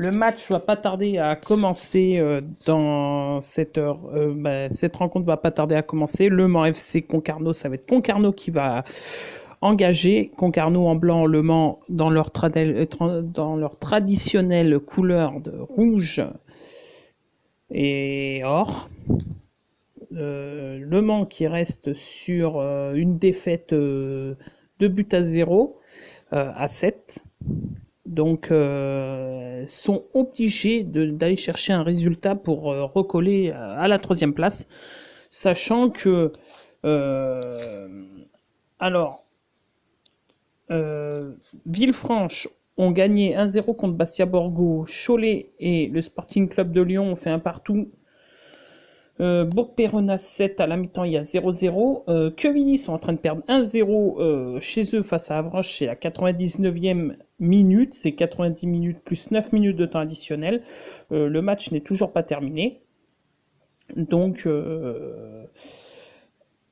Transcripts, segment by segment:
Le match va pas tarder à commencer dans cette heure. Cette rencontre va pas tarder à commencer. Le Mans FC Concarneau, ça va être Concarneau qui va engager. Concarneau en blanc, Le Mans dans leur traditionnelle couleur de rouge et or. Le Mans qui reste sur une défaite 2-0 à 7. Donc, sont obligés d'aller chercher un résultat pour recoller à la 3e place, sachant que Villefranche ont gagné 1-0 contre Bastia Borgo, Cholet et le Sporting Club de Lyon ont fait un partout. Bourg-Péronnas 7 à la mi-temps, il y a 0-0. Quevilly sont en train de perdre 1-0 chez eux face à Avranches, c'est la 99e minute, c'est 90 minutes plus 9 minutes de temps additionnel. Le match n'est toujours pas terminé. Donc,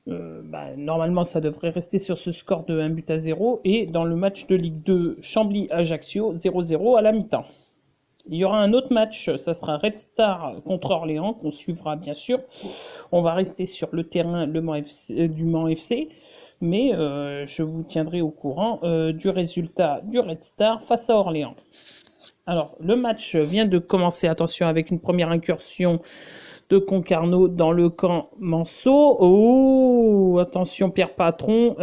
normalement, ça devrait rester sur ce score de 1-0. Et dans le match de Ligue 2, Chambly-Ajaccio, 0-0 à la mi-temps. Il y aura un autre match, ça sera Red Star contre Orléans, qu'on suivra bien sûr. On va rester sur le terrain du Mans FC, mais je vous tiendrai au courant du résultat du Red Star face à Orléans. Alors, le match vient de commencer, attention, avec une première incursion de Concarneau dans le camp Manceau. Oh, attention, Pierre Patron,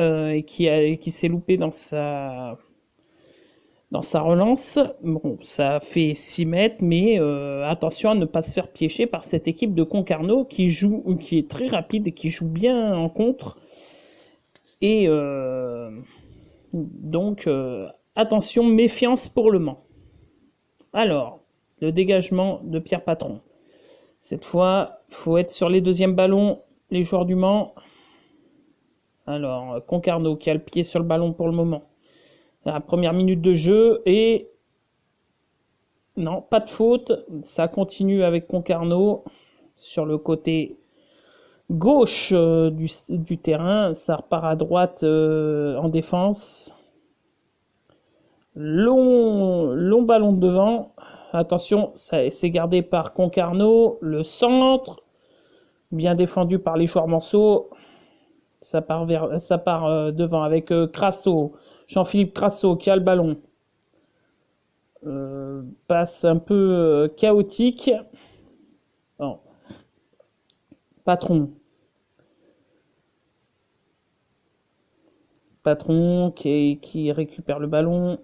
qui s'est loupé dans sa relance. Bon, ça fait 6 mètres, mais attention à ne pas se faire piéger par cette équipe de Concarneau qui est très rapide et qui joue bien en contre. Et donc, attention, méfiance pour le Mans. Alors, le dégagement de Pierre Patron. Cette fois, il faut être sur les deuxièmes ballons, les joueurs du Mans. Alors, Concarneau qui a le pied sur le ballon pour le moment. La première minute de jeu et non, pas de faute. Ça continue avec Concarneau sur le côté gauche du terrain. Ça repart à droite en défense. Long ballon de devant. Attention, c'est gardé par Concarneau. Le centre, bien défendu par les joueurs Manceau. Ça part devant avec Crasso. Jean-Philippe Crasso qui a le ballon. Passe un peu chaotique. Non. Patron qui récupère le ballon.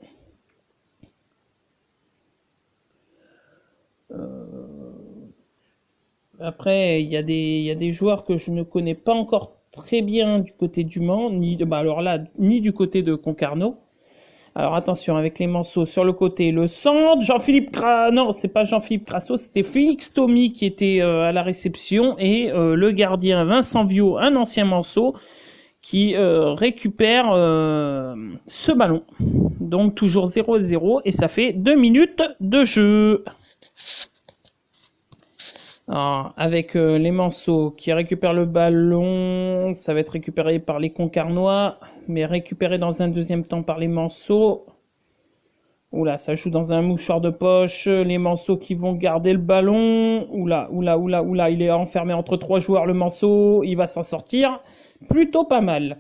Après, il y a des joueurs que je ne connais pas encore très bien du côté du Mans, ni du côté de Concarneau. Alors attention, avec les Manceaux sur le côté, le centre, non, c'est pas Jean-Philippe Crasso, c'était Félix Thomy qui était à la réception et le gardien Vincent Viau, un ancien Manceau, qui récupère ce ballon. Donc toujours 0-0 et ça fait 2 minutes de jeu. Alors, avec les Manceaux qui récupèrent le ballon, ça va être récupéré par les Concarnois, mais récupéré dans un deuxième temps par les Manceaux. Oula, ça joue dans un mouchoir de poche. Les Manceaux qui vont garder le ballon. Oula, il est enfermé entre 3 joueurs, le Manceau. Il va s'en sortir. Plutôt pas mal.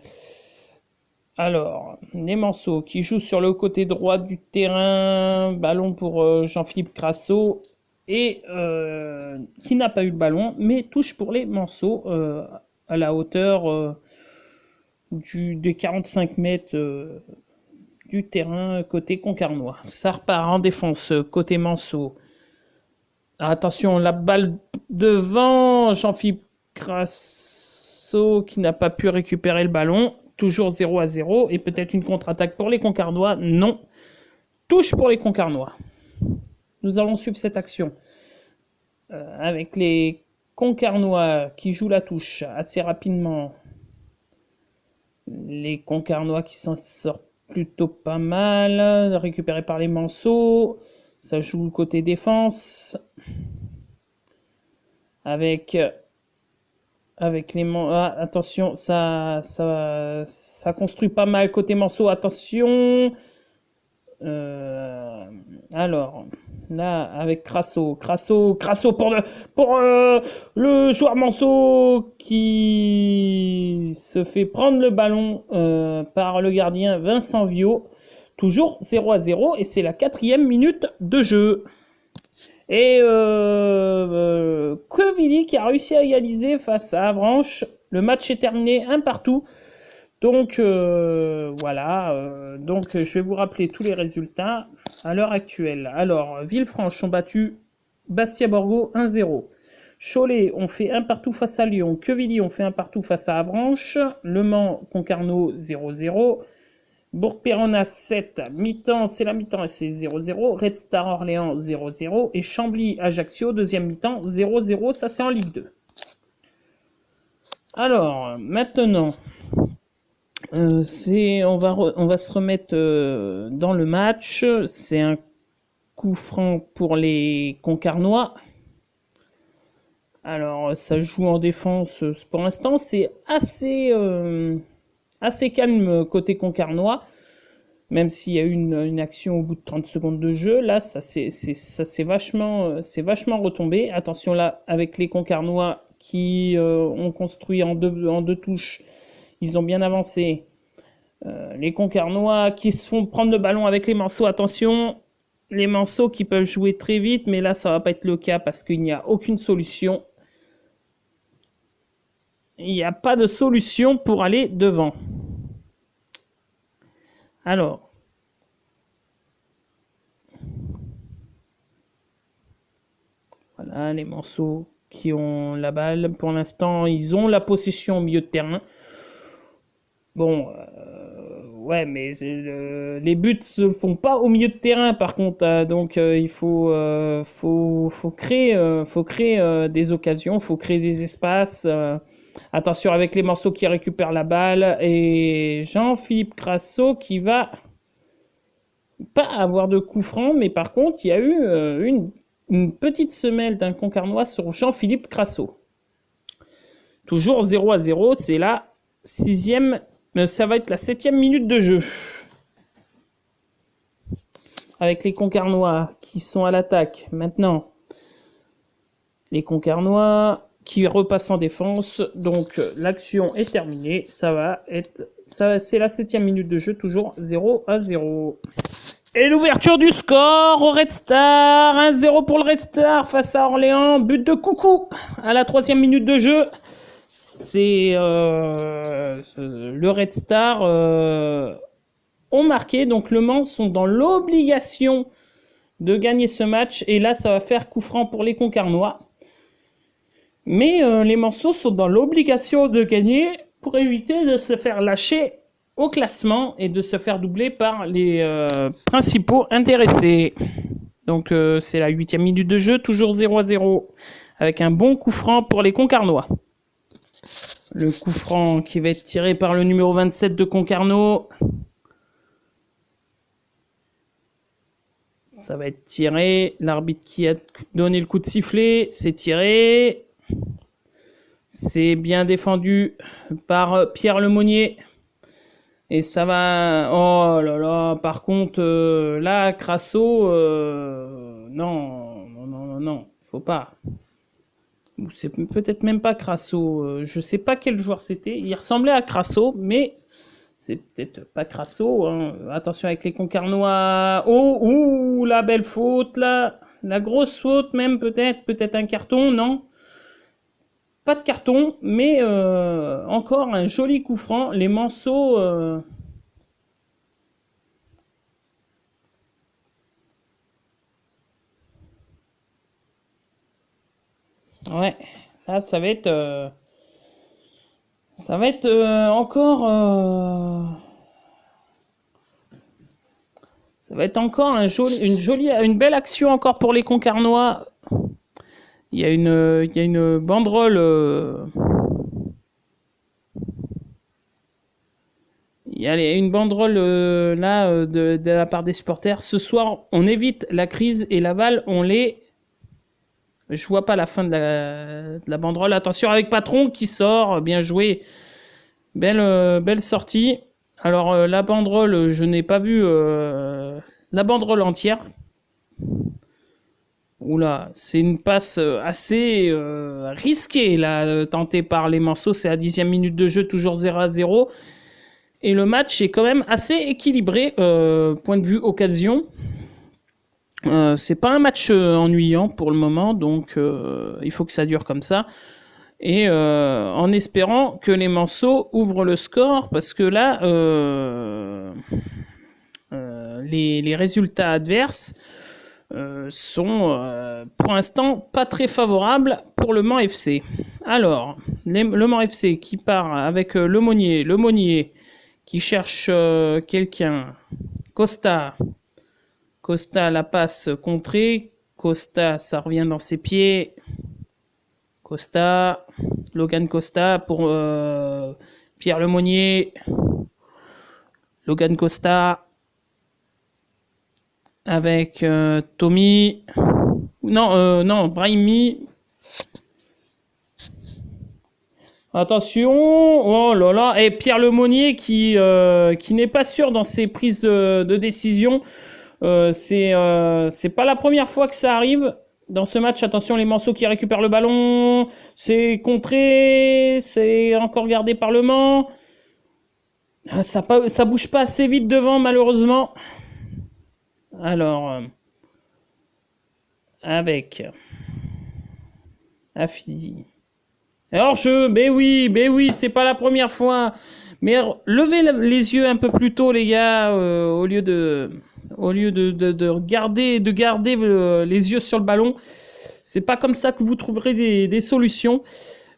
Alors, les Manceaux qui jouent sur le côté droit du terrain. Ballon pour Jean-Philippe Crasso. Et qui n'a pas eu le ballon, mais touche pour les Manceaux à la hauteur des 45 mètres du terrain côté Concarnois. Ça repart en défense côté Manceaux. Attention, la balle devant, Jean-Philippe Crasso qui n'a pas pu récupérer le ballon. Toujours 0-0 et peut-être une contre-attaque pour les Concarnois. Non, touche pour les Concarnois. Nous allons suivre cette action avec les Concarnois qui jouent la touche assez rapidement. Les Concarnois qui s'en sortent plutôt pas mal. Récupérés par les Manceaux. Ça joue côté défense. Avec les attention, ça construit pas mal côté Manceaux. Attention. Alors, Là, avec Crasso pour le joueur Manceau qui se fait prendre le ballon par le gardien Vincent Viau. Toujours 0-0 et c'est la 4e minute de jeu. Et Quevilly qui a réussi à égaliser face à Avranches. Le match est terminé 1-1. Donc voilà, donc je vais vous rappeler tous les résultats à l'heure actuelle. Alors, Villefranche sont battus Bastia-Borgo 1-0. Cholet ont fait 1-1 face à Lyon. Quevilly ont fait 1-1 face à Avranches. Le Mans-Concarneau 0-0. Bourg-Péronnas 7, mi-temps, c'est la mi-temps et c'est 0-0. Red Star Orléans 0-0. Et Chambly-Ajaccio, deuxième mi-temps 0-0. Ça, c'est en Ligue 2. Alors, maintenant, on va se remettre dans le match. C'est un coup franc pour les Concarnois. Alors, ça joue en défense pour l'instant. C'est assez calme côté Concarnois. Même s'il y a eu une action au bout de 30 secondes de jeu. Là, ça c'est vachement retombé. Attention là, avec les Concarnois qui ont construit en deux touches. Ils ont bien avancé. Les Concarnois qui se font prendre le ballon avec les Manceaux. Attention, les Manceaux qui peuvent jouer très vite, mais là, ça va pas être le cas parce qu'il n'y a aucune solution. Il n'y a pas de solution pour aller devant. Alors, voilà, les Manceaux qui ont la balle. Pour l'instant, ils ont la possession au milieu de terrain. Bon, ouais, mais les buts se font pas au milieu de terrain, par contre. Donc, il faut créer des occasions, faut créer des espaces. Attention avec les Manceaux qui récupèrent la balle et Jean-Philippe Crasso qui va pas avoir de coup franc, mais par contre, il y a eu une petite semelle d'un Concarnois sur Jean-Philippe Crasso. Toujours 0-0, c'est la 6e. Ça va être la 7e minute de jeu. Avec les Concarnois qui sont à l'attaque. Maintenant, les Concarnois qui repassent en défense. Donc, l'action est terminée. C'est la 7e minute de jeu, toujours 0-0. Et l'ouverture du score au Red Star. 1-0 pour le Red Star face à Orléans. But de Coucou à la 3e minute de jeu. C'est le Red Star ont marqué, donc le Mans sont dans l'obligation de gagner ce match, et là ça va faire coup franc pour les Concarnois. Mais les Manceaux sont dans l'obligation de gagner pour éviter de se faire lâcher au classement et de se faire doubler par les principaux intéressés. Donc c'est la 8e minute de jeu, toujours 0-0, avec un bon coup franc pour les Concarnois. Le coup franc qui va être tiré par le numéro 27 de Concarneau. Ça va être tiré. L'arbitre qui a donné le coup de sifflet, c'est tiré. C'est bien défendu par Pierre Lemonnier. Et ça va... Oh là là, par contre, là, Crasso... Non, faut pas. C'est peut-être même pas Crasso. Je sais pas quel joueur c'était. Il ressemblait à Crasso, mais c'est peut-être pas Crasso. Hein. Attention avec les Concarnois. Oh, la belle faute là. La grosse faute même peut-être un carton, non? Pas de carton, mais encore un joli coup franc. Les Manceaux... Ouais, là ça va être encore ça va être encore une belle action encore pour les Concarnois. Il y a une banderole il y a une banderole là de la part des supporters. Ce soir, on évite la crise et Laval, on les... Je vois pas la fin de la banderole. Attention avec Patron qui sort. Bien joué. Belle sortie. Alors la banderole, je n'ai pas vu la banderole entière. Oula, c'est une passe assez risquée, là, tentée par les Manceaux. C'est à 10e minute de jeu, toujours 0-0. Et le match est quand même assez équilibré, point de vue occasion. C'est pas un match ennuyant pour le moment, donc il faut que ça dure comme ça. Et en espérant que les Manceaux ouvrent le score, parce que là, les résultats adverses sont pour l'instant pas très favorables pour le Mans FC. Alors, le Mans FC qui part avec Lemonnier. Lemonnier qui cherche quelqu'un. Costa. Costa, la passe contrée. Costa, ça revient dans ses pieds. Costa. Logan Costa pour Pierre Lemonnier. Logan Costa. Avec Tommy. Non, Brahimi. Attention, oh là là, et Pierre Lemonnier qui n'est pas sûr dans ses prises de décision. C'est pas la première fois que ça arrive dans ce match. Attention, les Manceaux qui récupèrent le ballon, c'est contré, c'est encore gardé par le Mans. Ça bouge pas assez vite devant malheureusement. Alors, avec Afidi. Alors mais oui, c'est pas la première fois. Mais levez les yeux un peu plus tôt, les gars, au lieu de garder les yeux sur le ballon. C'est pas comme ça que vous trouverez des solutions.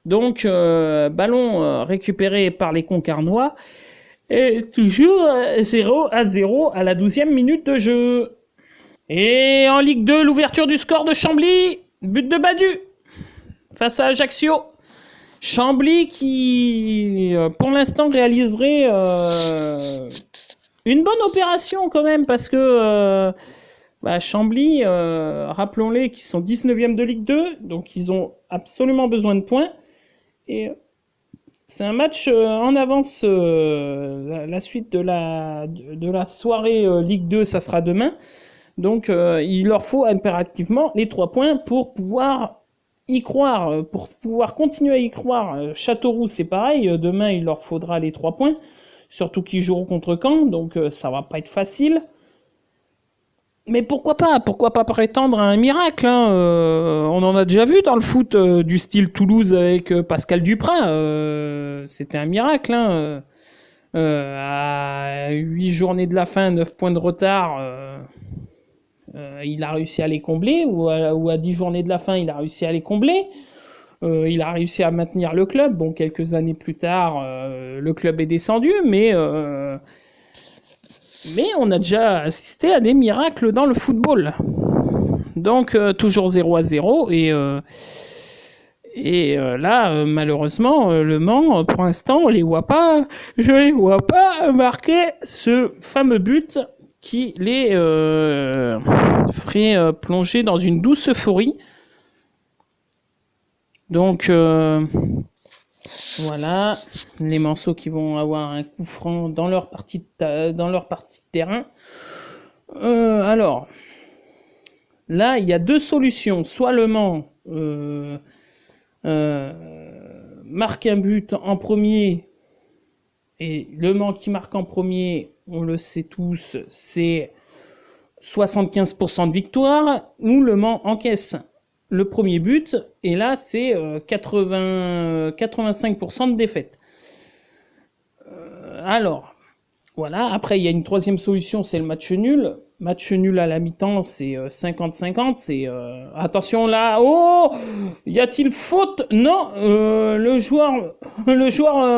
Donc, ballon récupéré par les Concarnois. Et toujours 0-0 à la 12e minute de jeu. Et en Ligue 2, l'ouverture du score de Chambly. But de Badu face à Ajaccio. Chambly qui, pour l'instant, réaliserait une bonne opération quand même, parce que Chambly, rappelons-les, qui sont 19e de Ligue 2, donc ils ont absolument besoin de points. Et c'est un match en avance. La suite de la soirée Ligue 2, ça sera demain. Donc il leur faut impérativement les 3 points pour pouvoir y croire, pour pouvoir continuer à y croire. Châteauroux, c'est pareil, demain il leur faudra les 3 points, surtout qu'ils joueront contre Caen, donc ça va pas être facile. Mais pourquoi pas prétendre à un miracle, hein. On en a déjà vu dans le foot du style Toulouse avec Pascal Duprat, c'était un miracle, hein. À 8 journées de la fin, 9 points de retard, il a réussi à les combler, ou à 10 journées de la fin, il a réussi à les combler. Il a réussi à maintenir le club. Bon, quelques années plus tard, le club est descendu, mais on a déjà assisté à des miracles dans le football. Donc, toujours 0-0. Et là, malheureusement, le Mans, pour l'instant, je les vois pas marquer ce fameux but qui les ferait plonger dans une douce euphorie. Donc voilà, les Manceaux qui vont avoir un coup franc dans leur partie de terrain. Alors, là, il y a 2 solutions. Soit le Mans marque un but en premier, et le Mans qui marque en premier, on le sait tous, c'est 75% de victoire, ou le Mans encaisse le premier but, et là c'est 85% de défaite. Alors, voilà, après il y a une 3e solution, c'est le match nul. Match nul à la mi-temps, c'est 50-50, c'est... attention là, oh, y a-t-il faute? Non, le joueur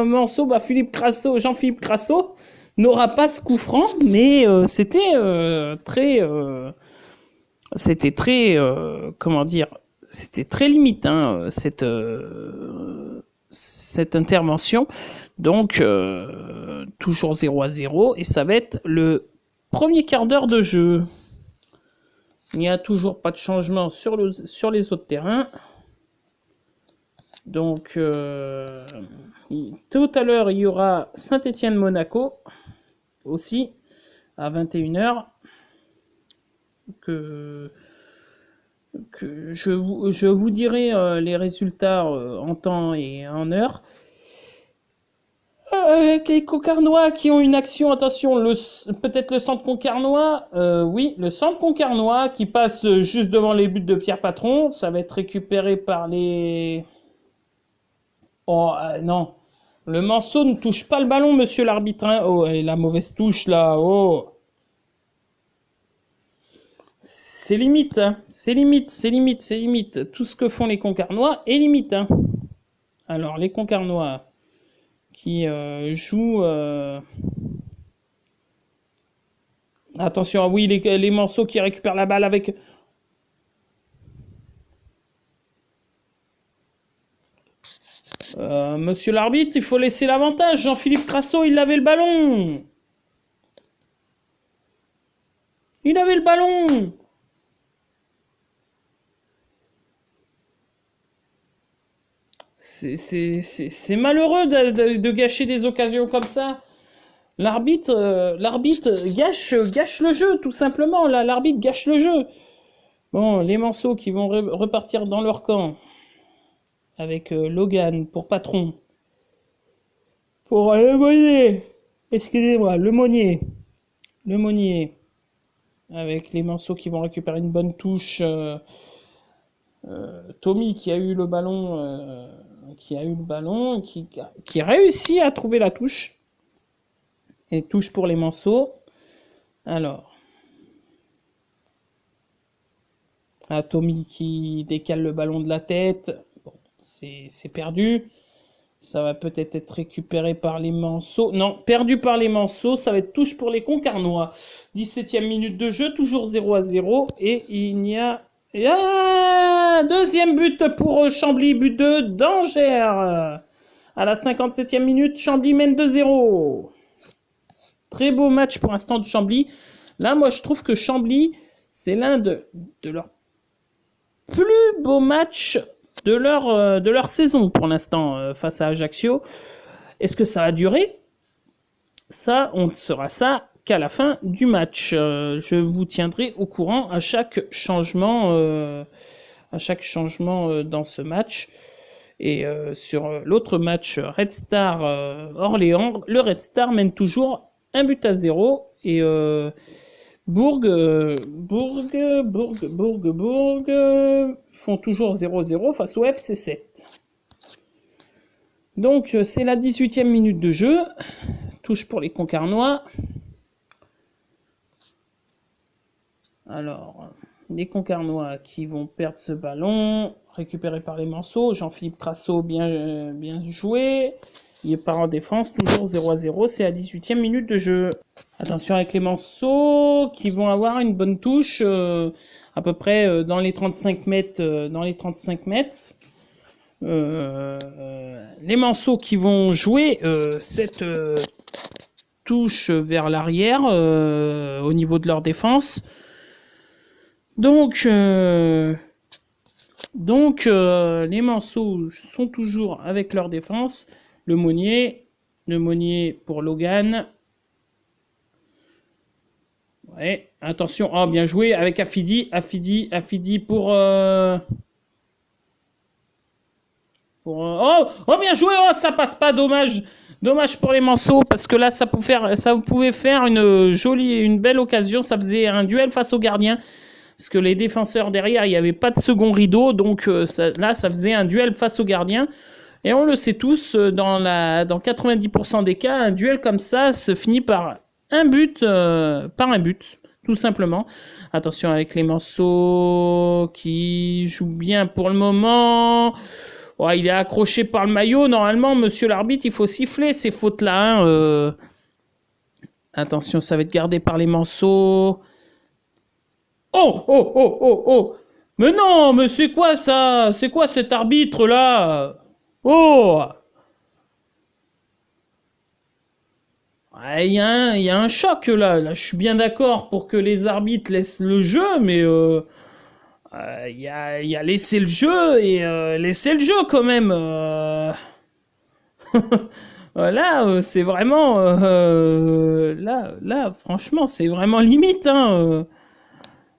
Manceaux, Jean-Philippe Crasso, n'aura pas ce coup franc, mais c'était très, comment dire, c'était très limite, hein, cette intervention. Donc, toujours 0-0, et ça va être le premier quart d'heure de jeu. Il n'y a toujours pas de changement sur les autres terrains. Donc, tout à l'heure, il y aura Saint-Étienne-Monaco aussi à 21h. je vous dirai les résultats en temps et en heure. Avec les Concarnois qui ont une action, attention, peut-être le centre Concarnois, oui, le centre Concarnois qui passe juste devant les buts de Pierre Patron, ça va être récupéré par les... Oh, non, le Manceau ne touche pas le ballon, monsieur l'arbitre, hein. Oh, et la mauvaise touche, là, oh. C'est limite, hein. C'est limite, c'est limite, c'est limite. Tout ce que font les Concarnois est limite, hein. Alors, les Concarnois qui jouent... Attention, ah oui, les Manceaux qui récupèrent la balle avec... monsieur l'arbitre, il faut laisser l'avantage. Jean-Philippe Crasso, il avait le ballon. Il avait le ballon. C'est malheureux de gâcher des occasions comme ça. L'arbitre gâche le jeu, tout simplement. Là, l'arbitre gâche le jeu. Bon, les Manceaux qui vont repartir dans leur camp. Avec Logan pour patron. Pour le Monnier. Excusez-moi, le Monnier. Le Monnier. Avec les Manceaux qui vont récupérer une bonne touche. Tommy qui a eu le ballon, qui réussit à trouver la touche. Et touche pour les Manceaux. Alors. Tommy qui décale le ballon de la tête. Bon, c'est perdu. Ça va peut-être être récupéré par les Manceaux. Non, perdu par les Manceaux. Ça va être touche pour les Concarnois. 17e minute de jeu, toujours 0-0. Et il n'y a... deuxième but pour Chambly, but de d'Angers. À la 57e minute, Chambly mène 2-0. Très beau match pour l'instant de Chambly. Là, moi, je trouve que Chambly, c'est l'un de leurs plus beaux matchs de leur saison pour l'instant face à Ajaccio. Est-ce que ça va durer? Ça, on ne saura ça qu'à la fin du match. Je vous tiendrai au courant à chaque changement dans ce match. Et sur l'autre match Red Star Orléans, le Red Star mène toujours 1-0 et Bourg font toujours 0-0 face au FC 7. Donc c'est la 18e minute de jeu. Touche pour les Concarnois. Alors, les Concarnois qui vont perdre ce ballon, récupéré par les Manceaux. Jean-Philippe Crasso, bien joué. Il est pas en défense, toujours 0-0. C'est la 18e minute de jeu. Attention avec les Manceaux qui vont avoir une bonne touche à peu près dans les 35 mètres. Les Manceaux qui vont jouer cette touche vers l'arrière au niveau de leur défense. Donc les Manceaux sont toujours avec leur défense. Le Monnier pour Logan. Ouais, attention, oh, bien joué avec Afidi pour bien joué, oh, ça passe pas, dommage pour les Manceaux parce que là ça pouvait faire une belle occasion, ça faisait un duel face au gardien parce que les défenseurs derrière, il n'y avait pas de second rideau, donc là ça faisait un duel face au gardien. Et on le sait tous, dans 90% des cas, un duel comme ça se finit par un but, tout simplement. Attention avec les Manceaux qui joue bien pour le moment. Oh, il est accroché par le maillot. Normalement, monsieur l'arbitre, il faut siffler ces fautes-là. Hein. Attention, ça va être gardé par les Manceaux. Oh! Mais non, mais c'est quoi ça? C'est quoi cet arbitre-là? Oh! Il y a un choc là, je suis bien d'accord pour que les arbitres laissent le jeu, mais il y a laisser le jeu et laisser le jeu quand même. Voilà, c'est vraiment là, franchement, c'est vraiment limite. Hein,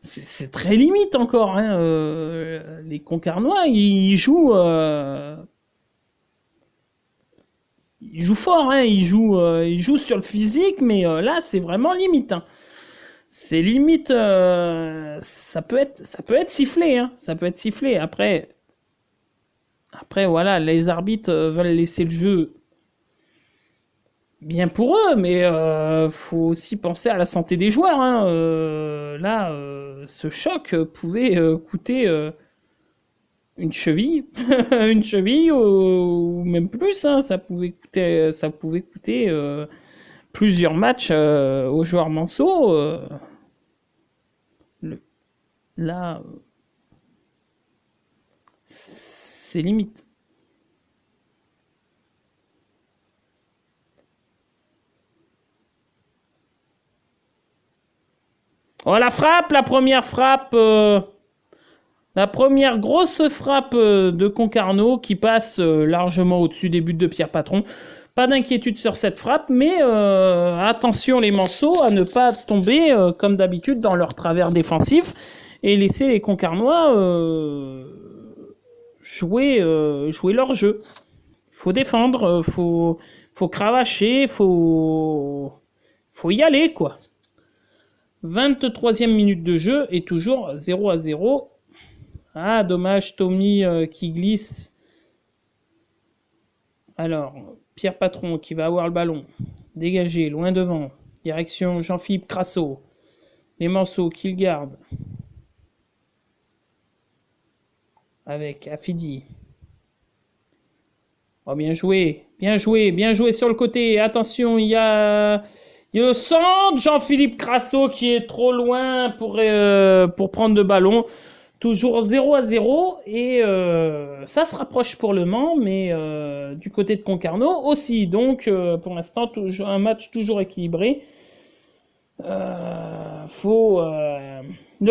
c'est très limite encore. Hein. Les Concarnois, ils jouent fort. Hein. Ils jouent sur le physique, mais là, c'est vraiment limite. Hein. C'est limite. Ça peut être sifflé. Hein. Ça peut être sifflé. Après, voilà, les arbitres veulent laisser le jeu bien pour eux, mais faut aussi penser à la santé des joueurs. Hein. Là, ce choc pouvait coûter une cheville, une cheville ou même plus. Hein. Ça pouvait coûter plusieurs matchs aux joueurs manceaux. Là, c'est limite. Oh, la frappe, la première frappe, la première grosse frappe de Concarneau qui passe largement au-dessus des buts de Pierre Patron. Pas d'inquiétude sur cette frappe, mais attention les Manceaux à ne pas tomber comme d'habitude dans leur travers défensif et laisser les Concarnois jouer leur jeu. Faut défendre, faut cravacher, faut y aller quoi. 23e minute de jeu et toujours 0-0. Ah, dommage, Tommy qui glisse. Alors, Pierre Patron qui va avoir le ballon. Dégagé, loin devant. Direction Jean-Philippe Crasso. Les Manceaux qui le gardent. Avec Afidi. Oh, bien joué sur le côté. Attention, il y a le centre, Jean-Philippe Crasso qui est trop loin pour prendre le ballon. Toujours 0-0 et ça se rapproche pour le Mans, mais du côté de Concarneau aussi. Donc pour l'instant, un match toujours équilibré. Le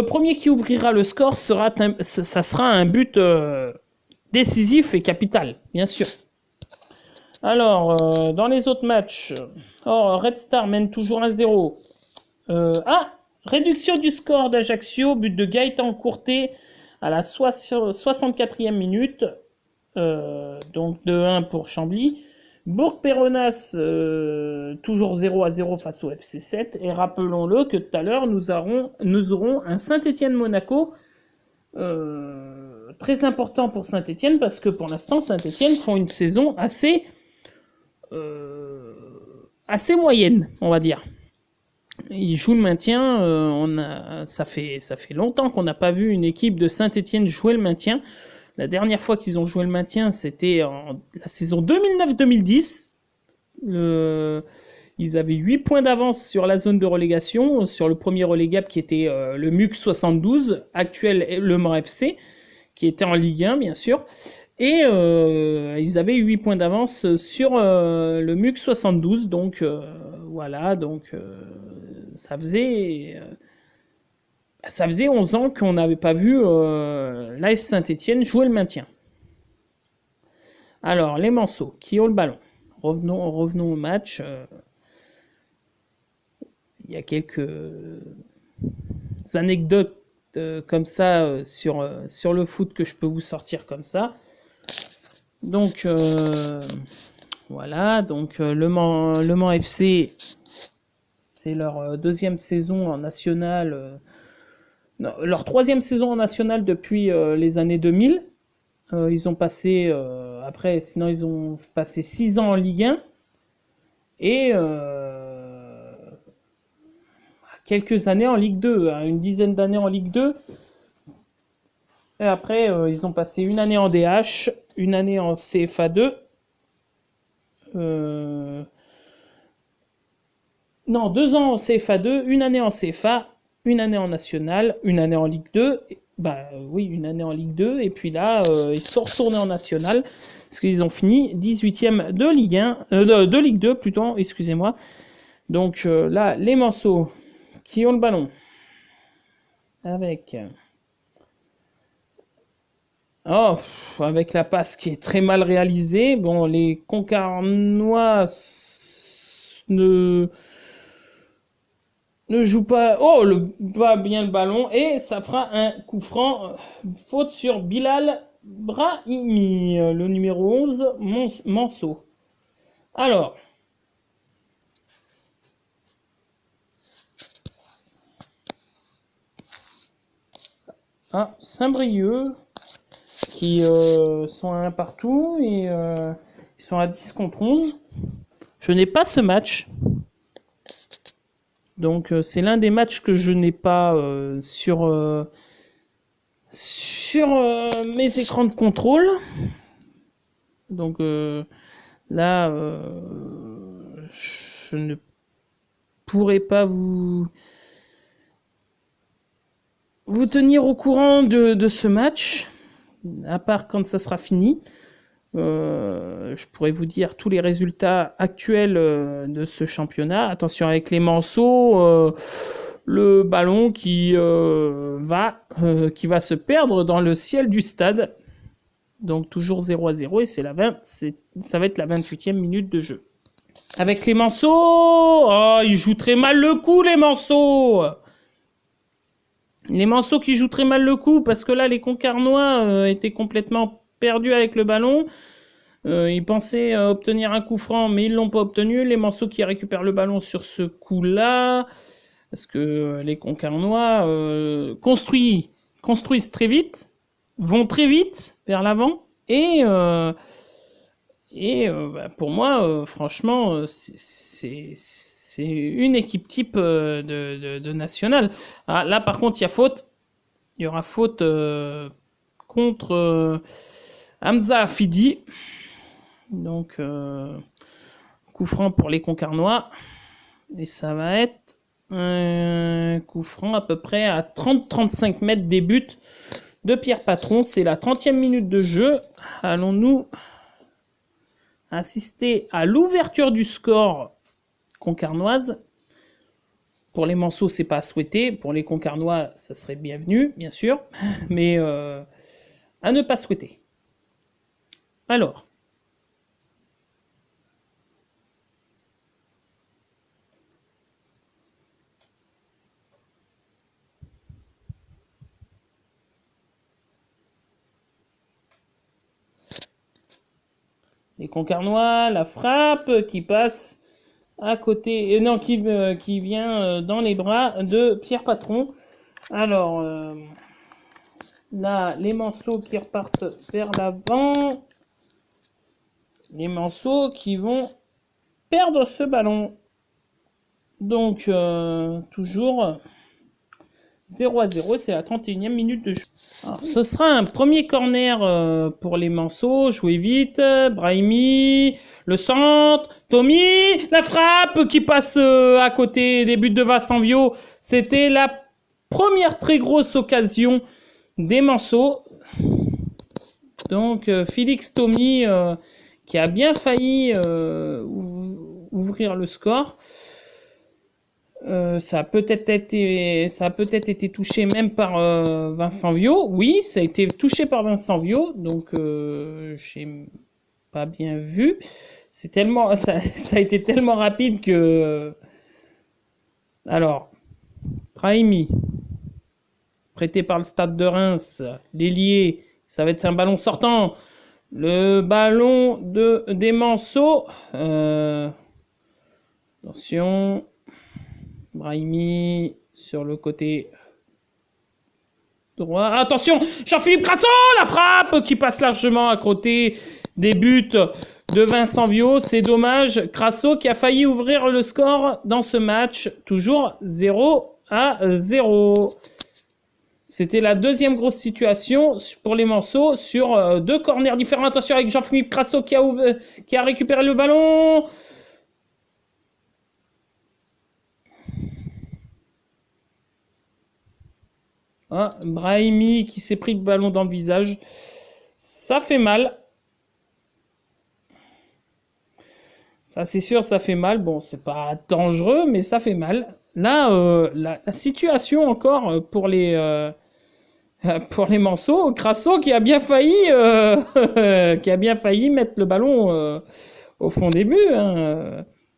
premier qui ouvrira le score ça sera un but décisif et capital, bien sûr. Alors, dans les autres matchs, Red Star mène toujours 1-0. Réduction du score d'Ajaccio, but de Gaëtan Courtet à la 64e minute, donc 2-1 pour Chambly. Bourg-Péronas, toujours 0-0 face au FC 7. Et rappelons-le que tout à l'heure, nous aurons un Saint-Étienne-Monaco très important pour Saint-Étienne parce que pour l'instant, Saint-Étienne font une saison assez moyenne, on va dire. Ils jouent le maintien. Ça fait longtemps qu'on n'a pas vu une équipe de Saint-Étienne jouer le maintien. La dernière fois qu'ils ont joué le maintien, c'était en la saison 2009-2010. Ils avaient 8 points d'avance sur la zone de relégation, sur le premier relégable qui était le MUC 72, actuel Le Mans FC, qui était en Ligue 1, bien sûr. Et ils avaient 8 points d'avance sur le MUC 72. Donc, voilà. Donc, ça faisait 11 ans qu'on n'avait pas vu l'AS Saint-Étienne jouer le maintien. Alors, les Manceaux qui ont le ballon. Revenons au match. Il y a quelques anecdotes comme ça sur le foot que je peux vous sortir comme ça. Donc, voilà. Donc, Le Mans FC, c'est leur deuxième saison en national. Non, leur troisième saison en national depuis les années 2000. Ils ont passé, sinon ils ont passé 6 ans en Ligue 1 et quelques années en Ligue 2, une dizaine d'années en Ligue 2. Et après, ils ont passé une année en DH, une année en CFA 2. Non, 2 ans en CFA 2, une année en CFA, une année en National, une année en Ligue 2. Une année en Ligue 2. Et puis là, ils sont retournés en National. Parce qu'ils ont fini 18e de Ligue 1. De Ligue 2, plutôt, excusez-moi. Donc là, les Manceaux qui ont le ballon. Avec la passe qui est très mal réalisée. Bon, les Concarnois ne joue pas. Oh, pas bien le ballon. Et ça fera un coup franc. Faute sur Bilal Brahimi, le numéro 11, Manso. Alors. Saint-Brieuc qui sont à 1 partout et ils sont à 10 contre 11. Je n'ai pas ce match. Donc c'est l'un des matchs que je n'ai pas sur mes écrans de contrôle. Donc là, je ne pourrai pas vous tenir au courant de ce match, à part quand ça sera fini. Je pourrais vous dire tous les résultats actuels de ce championnat. Attention avec les Manceaux, le ballon qui va se perdre dans le ciel du stade. Donc toujours 0-0 et ça va être la 28e minute de jeu. Avec les Manceaux, oh, ils jouent très mal le coup les Manceaux. Les Manceaux qui jouent très mal le coup parce que là les Concarnois étaient complètement perdus avec le ballon. Ils pensaient obtenir un coup franc mais ils l'ont pas obtenu. Les Manceaux qui récupèrent le ballon sur ce coup-là parce que les Concarnois construisent très vite, vont très vite vers l'avant et pour moi franchement c'est une équipe type de national. Là par contre il y a faute, il y aura faute contre Hamza Afidi, donc coup franc pour les Concarnois et ça va être un coup franc à peu près à 30-35 mètres des buts de Pierre Patron. C'est la 30e minute de jeu. Allons-nous assister à l'ouverture du score concarnoise? Pour les Manceaux, c'est pas à souhaiter. Pour les Concarnois, ça serait bienvenu, bien sûr, mais à ne pas souhaiter. Alors. Les Concarnois, la frappe qui passe à côté, non, qui vient dans les bras de Pierre Patron. Alors, là, les Manceaux qui repartent vers l'avant. Les Manceaux qui vont perdre ce ballon. Donc, toujours 0-0, c'est la 31e minute de jeu. Alors, ce sera un premier corner pour les Manceaux, jouez vite, Brahimi, le centre, Tommy, la frappe qui passe à côté des buts de Vincent Viau. C'était la première très grosse occasion des Manceaux. Donc Félix Tommy qui a bien failli ouvrir le score. Ça a peut-être été touché même par Vincent Viau. Oui, ça a été touché par Vincent Viau, donc j'ai pas bien vu. Ça a été tellement rapide que. Alors, Brahimi, prêté par le Stade de Reims, l'ailier, ça va être un ballon sortant. Le ballon des Manceaux. Attention. Brahimi sur le côté droit. Attention, Jean-Philippe Crasso, la frappe qui passe largement à côté des buts de Vincent Viau. C'est dommage. Crasso qui a failli ouvrir le score dans ce match. Toujours 0-0. C'était la deuxième grosse situation pour les Manceaux sur deux corners différents. Attention avec Jean-Philippe Crasso qui a récupéré le ballon. Brahimi qui s'est pris le ballon dans le visage. Ça fait mal. Ça, c'est sûr, ça fait mal. Bon, c'est pas dangereux, mais ça fait mal. Là, la situation encore pour les Manceaux. Crasso qui a bien failli mettre le ballon au fond des buts.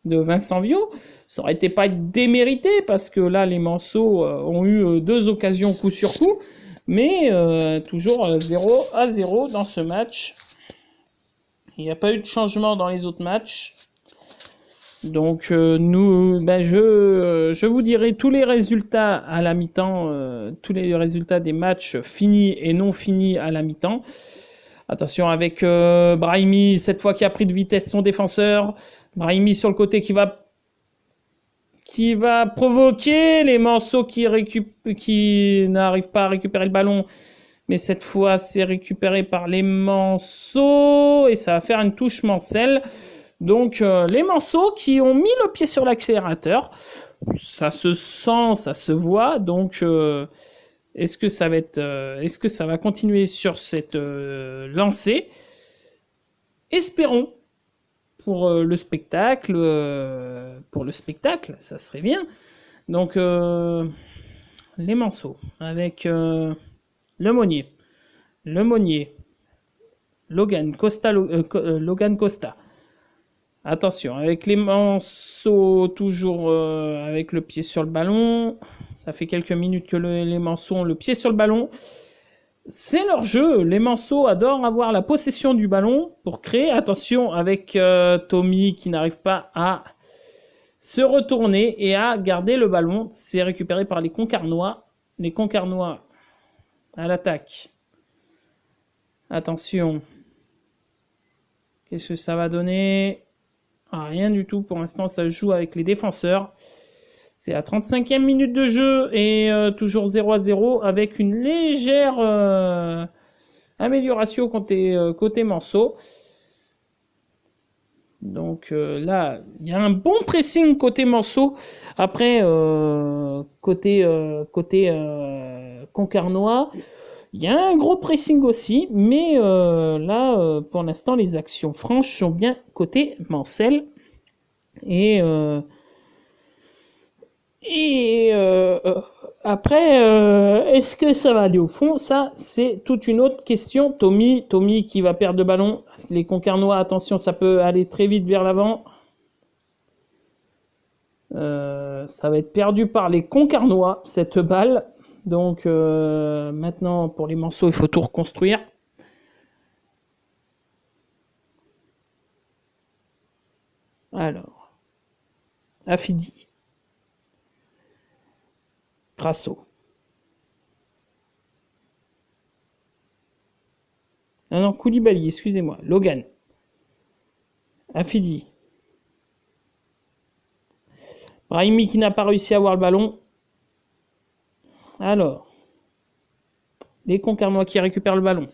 de Vincent Viau. Ça aurait été pas démérité parce que là, les Manceaux ont eu 2 occasions coup sur coup. Mais toujours 0-0 dans ce match. Il n'y a pas eu de changement dans les autres matchs. Donc je vous dirai tous les résultats à la mi-temps, tous les résultats des matchs finis et non finis à la mi-temps. Attention avec Brahimi, cette fois qui a pris de vitesse son défenseur. Brahimi sur le côté qui va provoquer les Manceaux qui n'arrivent pas à récupérer le ballon. Mais cette fois, c'est récupéré par les Manceaux et ça va faire une touche Mancel. Donc les Manceaux qui ont mis le pied sur l'accélérateur, ça se sent, ça se voit. Donc est-ce que ça va continuer sur cette lancée? Espérons pour le spectacle, ça serait bien. Donc les Manceaux avec Lemonnier, Logan Costa. Attention, avec les Manceaux, toujours avec le pied sur le ballon. Ça fait quelques minutes que les Manceaux ont le pied sur le ballon. C'est leur jeu. Les Manceaux adorent avoir la possession du ballon pour créer. Attention avec Tommy qui n'arrive pas à se retourner et à garder le ballon. C'est récupéré par les Concarnois. Les Concarnois à l'attaque. Attention. Qu'est-ce que ça va donner ? Rien du tout. Pour l'instant, ça joue avec les défenseurs. C'est la 35e minute de jeu et toujours 0-0 avec une légère amélioration côté Manceaux. Donc là, il y a un bon pressing côté Manceaux. Après, côté Concarnois, il y a un gros pressing aussi. Mais là, pour l'instant, les actions franches sont bien côté Mancel. Et après, est-ce que ça va aller au fond? Ça, c'est toute une autre question. Tommy qui va perdre le ballon. Les Concarnois, attention, ça peut aller très vite vers l'avant. Ça va être perdu par les Concarnois, cette balle. Donc maintenant, pour les Manceaux, il faut tout reconstruire. Alors, Afidi. Grasso. Non, Koulibaly, excusez-moi. Logan. Afidi. Brahimi qui n'a pas réussi à avoir le ballon. Alors. Les Concarnois qui récupèrent le ballon.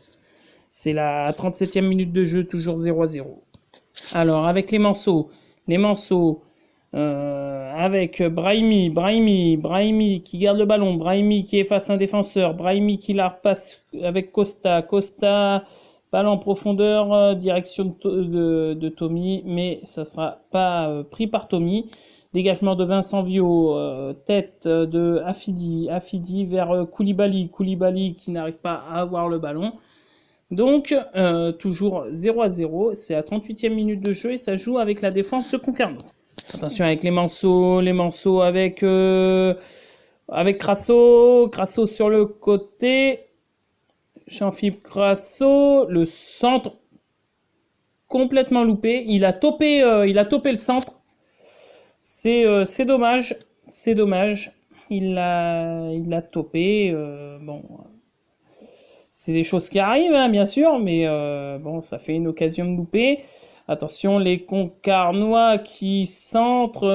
C'est la 37e minute de jeu, toujours 0-0. Alors, avec les Manceaux. Avec Brahimi qui garde le ballon, Brahimi qui efface un défenseur, Brahimi qui la repasse avec Costa, balle en profondeur, direction de Tommy, mais ça sera pas pris par Tommy. Dégagement de Vincent Viau, tête de Afidi vers Koulibaly qui n'arrive pas à avoir le ballon. Donc, toujours 0-0, c'est la 38e minute de jeu et ça joue avec la défense de Concarneau. Attention avec les Manceaux avec Grasso sur le côté, Jean-Philippe Grasso, le centre complètement loupé, il a topé le centre, c'est dommage, il l'a topé, bon, c'est des choses qui arrivent, hein, bien sûr, mais bon, ça fait une occasion de louper. Attention, les Concarnois qui centrent,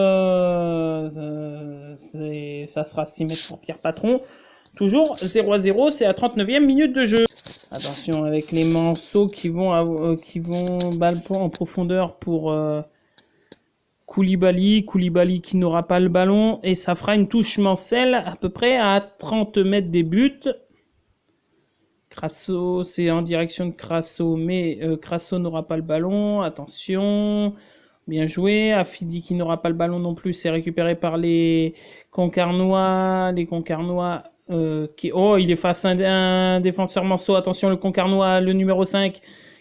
ça sera 6 mètres pour Pierre Patron. Toujours 0-0, c'est la 39e minute de jeu. Attention avec les Manceaux qui vont balle en profondeur pour Koulibaly qui n'aura pas le ballon. Et ça fera une touche Mancel à peu près à 30 mètres des buts. Grasso, c'est en direction de Grasso, mais Grasso n'aura pas le ballon. Attention, bien joué. Afidi qui n'aura pas le ballon non plus, c'est récupéré par les Concarnois. Il est face à un défenseur Manceaux. Attention, le Concarnois, le numéro 5,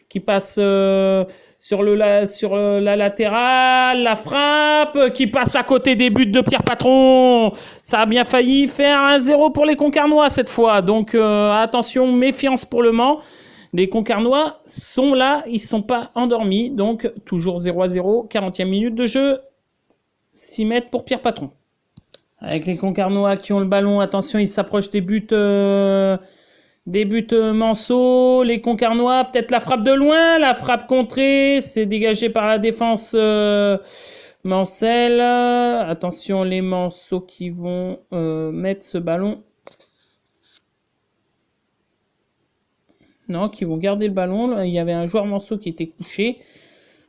qui passe sur la latérale, la frappe, qui passe à côté des buts de Pierre Patron. Ça a bien failli faire 1-0 pour les Concarnois cette fois. Donc attention, méfiance pour le Mans. Les Concarnois sont là, ils ne sont pas endormis. Donc toujours 0-0, 40e minute de jeu. 6 mètres pour Pierre Patron. Avec les Concarnois qui ont le ballon, attention, ils s'approchent des buts Manceau. Les Concarnois, peut-être la frappe de loin, la frappe contrée, c'est dégagé par la défense Mancel. Attention, les Manceau qui vont mettre ce ballon. Non, qui vont garder le ballon. Il y avait un joueur Manceau qui était couché.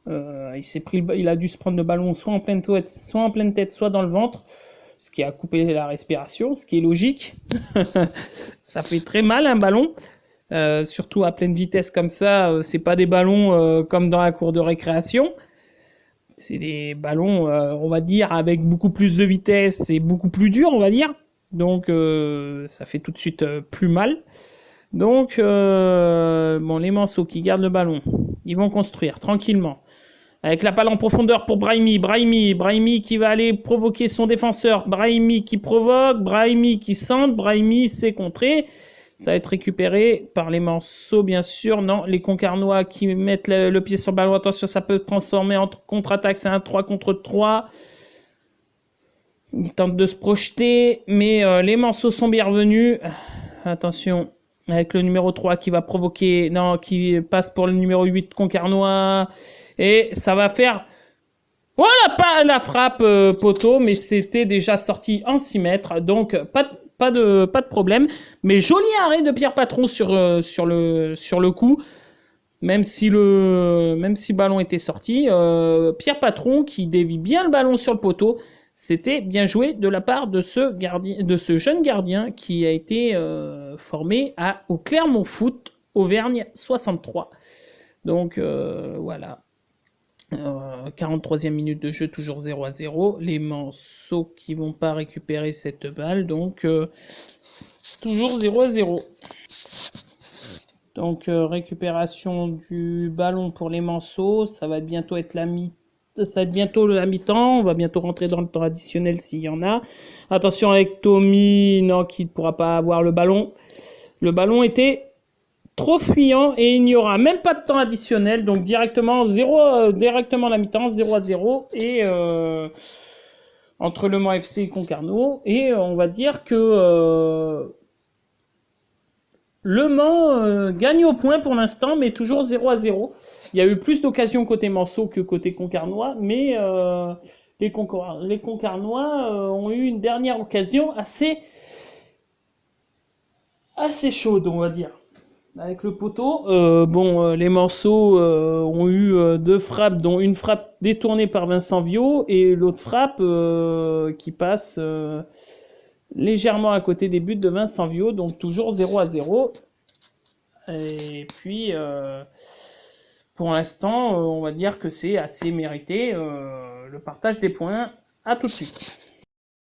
Il a dû se prendre le ballon soit en pleine tête, soit dans le ventre. Ce qui a coupé la respiration, ce qui est logique. Ça fait très mal un ballon, surtout à pleine vitesse comme ça. C'est pas des ballons comme dans la cour de récréation. C'est des ballons, on va dire, avec beaucoup plus de vitesse et beaucoup plus durs, on va dire. Donc ça fait tout de suite plus mal. Donc bon, les Manceaux qui gardent le ballon, ils vont construire tranquillement. Avec la balle en profondeur pour Brahimi qui va aller provoquer son défenseur. Brahimi qui provoque, Brahimi qui centre, Brahimi c'est contré. Ça va être récupéré par les Manceaux, bien sûr. Non, les Concarnois qui mettent le pied sur le ballon. Attention, ça peut transformer en contre-attaque. C'est un 3 contre 3. Ils tentent de se projeter, mais les Manceaux sont bienvenus. Attention, avec le numéro 3 qui va provoquer... Non, qui passe pour le numéro 8 Concarnois... Et ça va faire... Voilà, pas la frappe poteau, mais c'était déjà sorti en 6 mètres. Donc, pas de problème. Mais joli arrêt de Pierre Patron sur le coup. Même si le ballon était sorti. Pierre Patron qui dévie bien le ballon sur le poteau. C'était bien joué de la part de ce jeune gardien qui a été formé au Clermont Foot, Auvergne 63. Donc, voilà. 43e minute de jeu, toujours 0-0. Les Manceaux qui vont pas récupérer cette balle, donc toujours 0-0. Donc récupération du ballon pour les Manceaux, ça va bientôt être la mi-temps, on va bientôt rentrer dans le temps additionnel s'il y en a. Attention avec Tommy, non, qui ne pourra pas avoir le ballon. Le ballon était trop fuyant et il n'y aura même pas de temps additionnel, donc directement la mi-temps, 0-0 et entre Le Mans FC et Concarneau, et on va dire que Le Mans gagne au point pour l'instant, mais toujours 0-0. Il y a eu plus d'occasions côté Manceau que côté Concarnois, mais les Concarnois ont eu une dernière occasion assez chaude, on va dire. Avec le poteau, les Manceaux ont eu 2 frappes, dont une frappe détournée par Vincent Viau et l'autre frappe qui passe légèrement à côté des buts de Vincent Viau, donc toujours 0-0. Et puis, pour l'instant, on va dire que c'est assez mérité le partage des points. À tout de suite.